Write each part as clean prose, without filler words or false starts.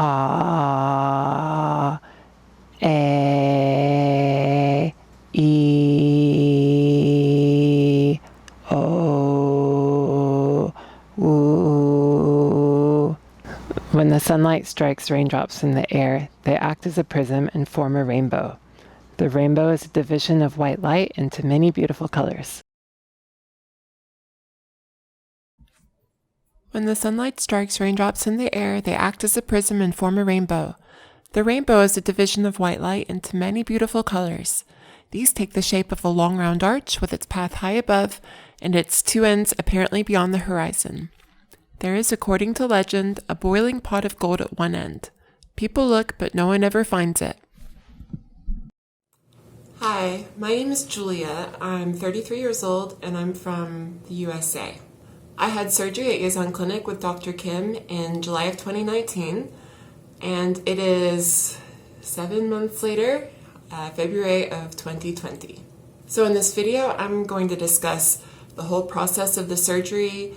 ah, e, e, o, u. When the sunlight strikes raindrops in the air, they act as a prism and form a rainbow. The rainbow is a division of white light into many beautiful colors. When the sunlight strikes raindrops in the air, they act as a prism and form a rainbow. The rainbow is a division of white light into many beautiful colors. These take the shape of a long round arch with its path high above and its two ends apparently beyond the horizon. There is, according to legend, a boiling pot of gold at one end. People look, but no one ever finds it. Hi, my name is Julia. I'm 33 years old and I'm from the USA. I had surgery at Yeson Clinic with Dr. Kim in July of 2019, and it is 7 months later, February of 2020. So in this video, I'm going to discuss the whole process of the surgery,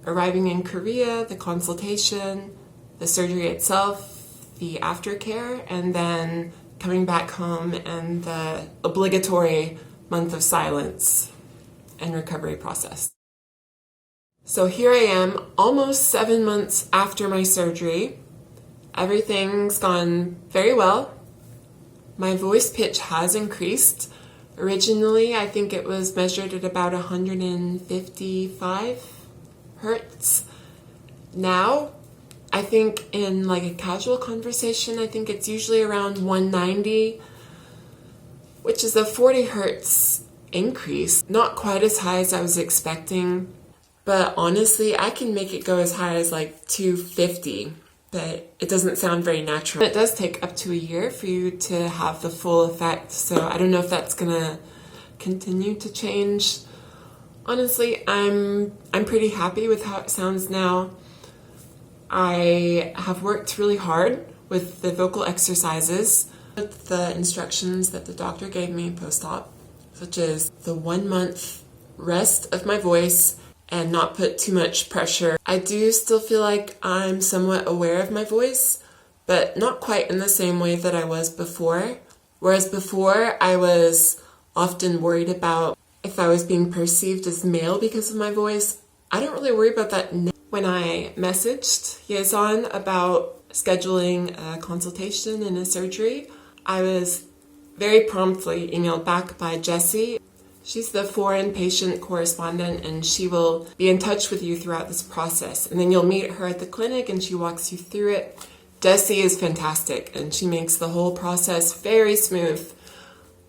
arriving in Korea, the consultation, the surgery itself, the aftercare, and then coming back home and the obligatory month of silence and recovery process. So here I am, almost 7 months after my surgery. Everything's gone very well. My voice pitch has increased. Originally, I think it was measured at about 155 hertz. Now, I think in like a casual conversation, I think it's usually around 190, which is a 40 hertz increase. Not quite as high as I was expecting, but honestly, I can make it go as high as like 250, but it doesn't sound very natural. It does take up to a year for you to have the full effect, so I don't know if that's gonna continue to change. Honestly, I'm pretty happy with how it sounds now. I have worked really hard with the vocal exercises, with the instructions that the doctor gave me post-op, such as the 1 month rest of my voice and not put too much pressure. I do still feel like I'm somewhat aware of my voice, but not quite in the same way that I was before. Whereas before, I was often worried about if I was being perceived as male because of my voice. I don't really worry about that now. When I messaged Yeson about scheduling a consultation and a surgery, I was very promptly emailed back by Jessie. She's the foreign patient correspondent, and she will be in touch with you throughout this process. And then you'll meet her at the clinic and she walks you through it. Jessie is fantastic and she makes the whole process very smooth.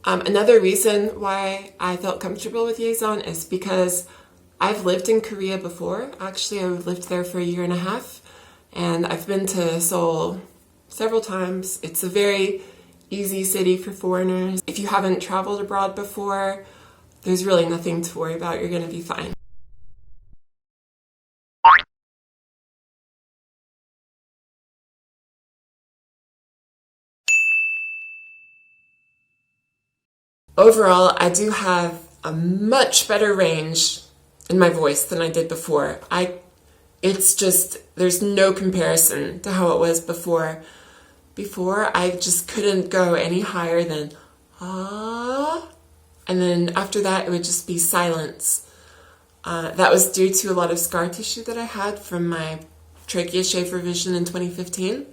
Another reason why I felt comfortable with Yeson is because I've lived in Korea before. Actually, I lived there for 1.5 years, and I've been to Seoul several times. It's a very easy city for foreigners. If you haven't traveled abroad before, there's really nothing to worry about. You're going to be fine. Overall, I do have a much better range in my voice than I did before. It's just, there's no comparison to how it was before. Before, I just couldn't go any higher than ah. And then after that, it would just be silence. That was due to a lot of scar tissue that I had from my trachea shave revision in 2015.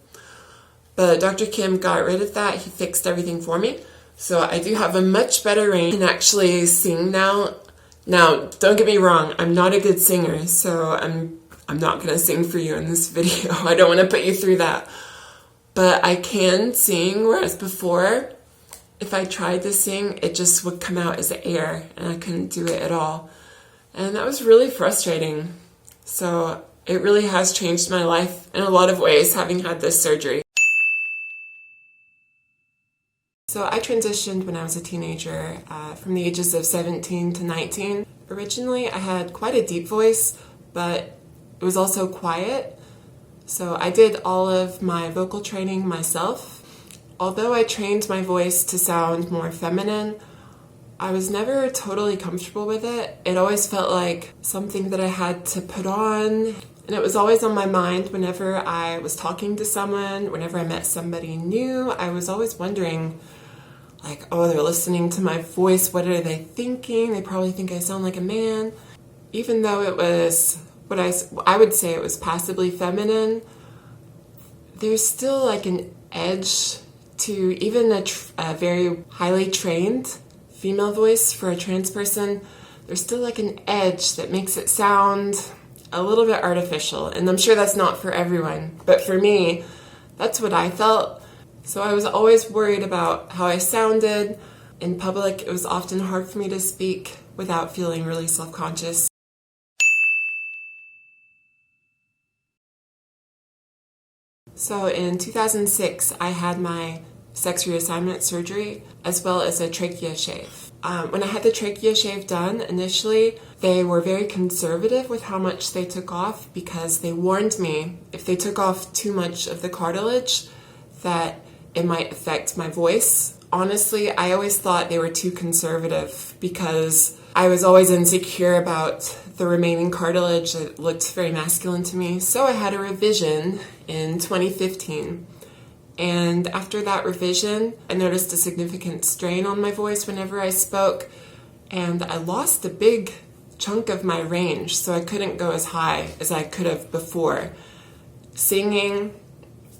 But Dr. Kim got rid of that. He fixed everything for me. So I do have a much better range. I can actually sing now. Now, don't get me wrong. I'm not a good singer, so I'm not going to sing for you in this video. I don't want to put you through that. But I can sing, whereas before, if I tried to sing, it just would come out as air, and I couldn't do it at all. And that was really frustrating. So it really has changed my life in a lot of ways, having had this surgery. So I transitioned when I was a teenager, from the ages of 17 to 19. Originally, I had quite a deep voice, but it was also quiet. So I did all of my vocal training myself. Although I trained my voice to sound more feminine, I was never totally comfortable with it. It always felt like something that I had to put on. And it was always on my mind whenever I was talking to someone, whenever I met somebody new. I was always wondering, like, oh, they're listening to my voice. What are they thinking? They probably think I sound like a man. Even though it was what I would say it was passively feminine, there's still like an edge to even a very highly trained female voice for a trans person. There's still like an edge that makes it sound a little bit artificial. And I'm sure that's not for everyone. But for me, that's what I felt. So I was always worried about how I sounded. In public, it was often hard for me to speak without feeling really self-conscious. So in 2006, I had my sex reassignment surgery as well as a trachea shave. When I had the trachea shave done, initially, they were very conservative with how much they took off because they warned me if they took off too much of the cartilage that it might affect my voice. Honestly, I always thought they were too conservative because I was always insecure about the remaining cartilage. It looked very masculine to me. So I had a revision in 2015. And after that revision, I noticed a significant strain on my voice whenever I spoke. And I lost a big chunk of my range, so I couldn't go as high as I could have before. Singing,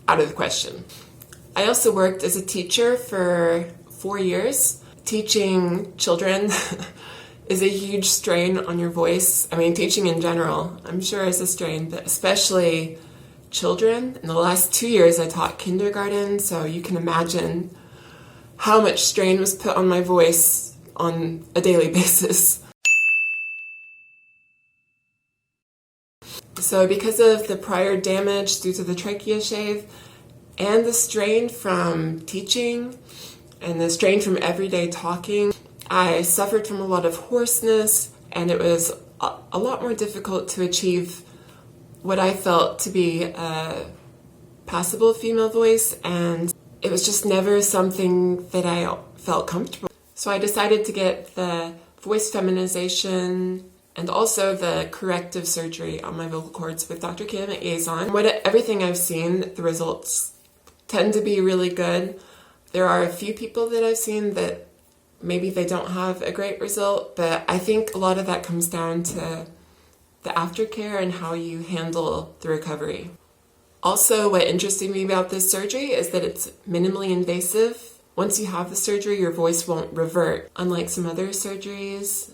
out of the question. I also worked as a teacher for 4 years. Teaching children is a huge strain on your voice. I mean, teaching in general, I'm sure is a strain, but especially children. In the last 2 years, I taught kindergarten, so you can imagine how much strain was put on my voice on a daily basis. So because of the prior damage due to the trachea shave and the strain from teaching and the strain from everyday talking, I suffered from a lot of hoarseness, and it was a lot more difficult to achieve what I felt to be a passable female voice, and it was just never something that I felt comfortable. So I decided to get the voice feminization and also the corrective surgery on my vocal cords with Dr. Kim at Yeson. Everything I've seen, the results tend to be really good. There are a few people that I've seen that maybe they don't have a great result, but I think a lot of that comes down to the aftercare and how you handle the recovery. Also, what interested me about this surgery is that it's minimally invasive. Once you have the surgery, your voice won't revert. Unlike some other surgeries,